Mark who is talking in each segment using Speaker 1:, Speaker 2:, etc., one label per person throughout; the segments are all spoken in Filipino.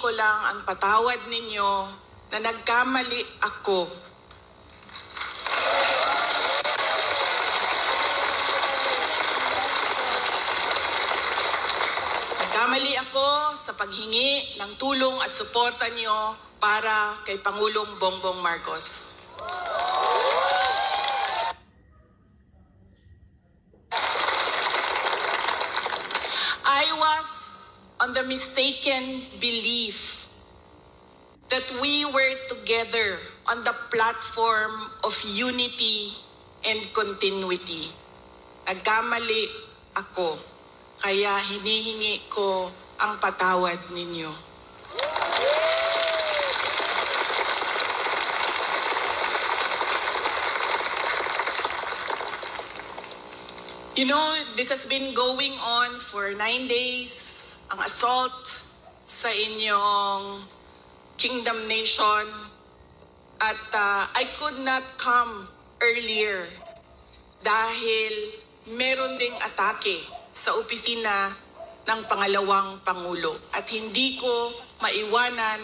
Speaker 1: ko lang ang patawad ninyo na nagkamali ako. Nagkamali ako sa paghingi ng tulong at suporta niyo para kay Pangulong Bongbong Marcos. I was on the mistaken belief that we were together on the platform of unity and continuity. Nagkamali ako, kaya hinihingi ko ang patawad ninyo. You know, this has been going on for 9 days, ang assault sa inyong Kingdom Nation, at I could not come earlier dahil meron ding atake sa opisina ng pangalawang Pangulo at hindi ko maiwanan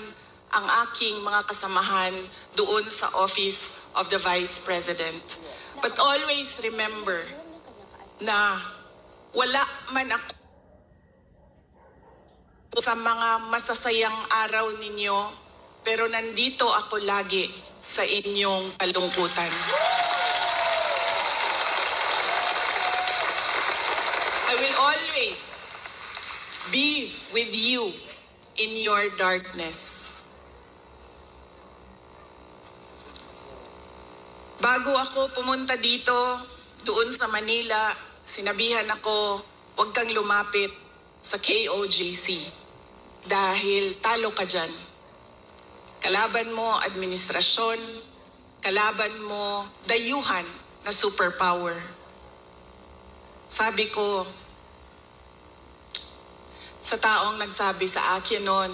Speaker 1: ang aking mga kasamahan doon sa Office of the Vice President. But always remember na wala man ako sa mga masasayang araw ninyo, pero nandito ako lagi sa inyong kalungkutan. I will always be with you in your darkness. Bago ako pumunta dito, doon sa Manila, sinabihan ako, huwag kang lumapit sa KOJC dahil talo ka dyan. Kalaban mo administrasyon, kalaban mo dayuhan na superpower. Sabi ko sa taong nagsabi sa akin noon,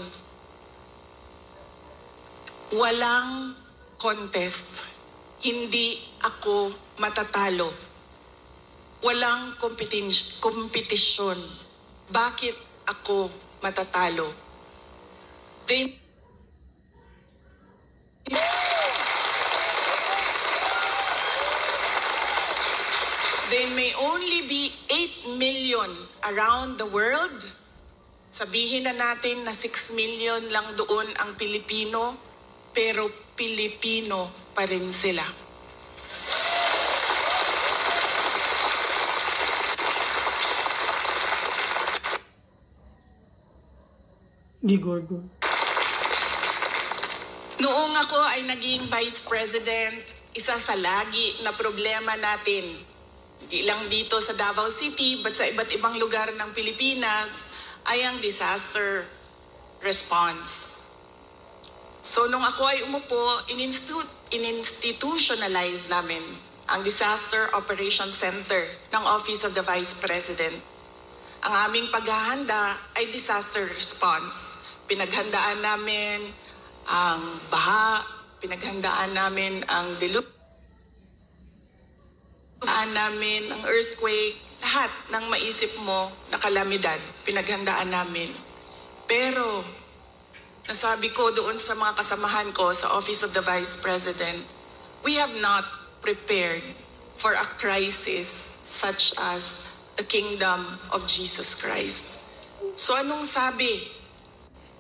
Speaker 1: walang contest, hindi ako matatalo. Walang kompetisyon. Bakit ako matatalo? There may only be 8 million around the world. Sabihin na natin na 6 million lang doon ang Pilipino, pero Pilipino pa rin sila.
Speaker 2: Gigorgo.
Speaker 1: Noong ako ay naging Vice President, isa sa lagi na problema natin, hindi lang dito sa Davao City, but sa iba't ibang lugar ng Pilipinas, ay ang disaster response. So nung ako ay umupo, in-institutionalize namin ang Disaster Operations Center ng Office of the Vice President. Ang aming paghahanda ay disaster response. Pinaghandaan namin ang baha, pinaghandaan namin ang namin ang earthquake, lahat ng maisip mo na kalamidad, pinaghandaan namin. Pero, nasabi ko doon sa mga kasamahan ko sa Office of the Vice President, we have not prepared for a crisis such as the kingdom of Jesus Christ. So anong sabi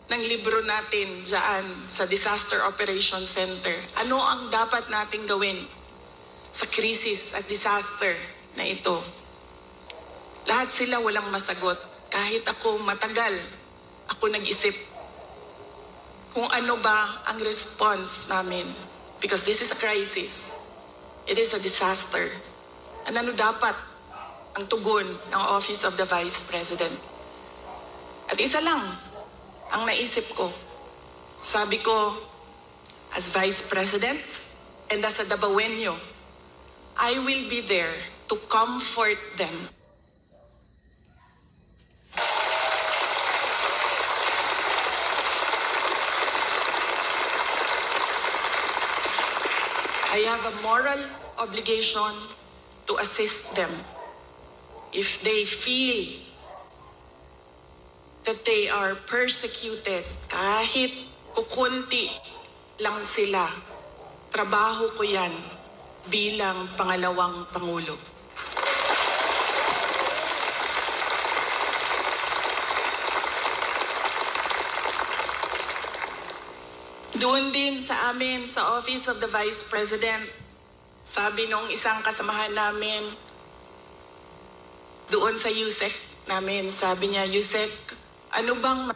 Speaker 1: ng libro natin dyan sa Disaster Operations Center? Ano ang dapat nating gawin sa krisis at disaster na ito? Lahat sila walang masagot. Kahit ako matagal, ako nag-isip kung ano ba ang response namin. Because this is a crisis. It is a disaster. And ano dapat ang tugon ng Office of the Vice President? At isa lang ang naisip ko. Sabi ko, as Vice President and as a Dabawenyo, I will be there to comfort them. I have a moral obligation to assist them if they feel that they are persecuted. Kahit kukunti lang sila, trabaho ko yan bilang pangalawang Pangulo. Doon din sa amin, sa Office of the Vice President, sabi nung isang kasamahan namin, doon sa USEC namin, sabi niya, USEC, ano bang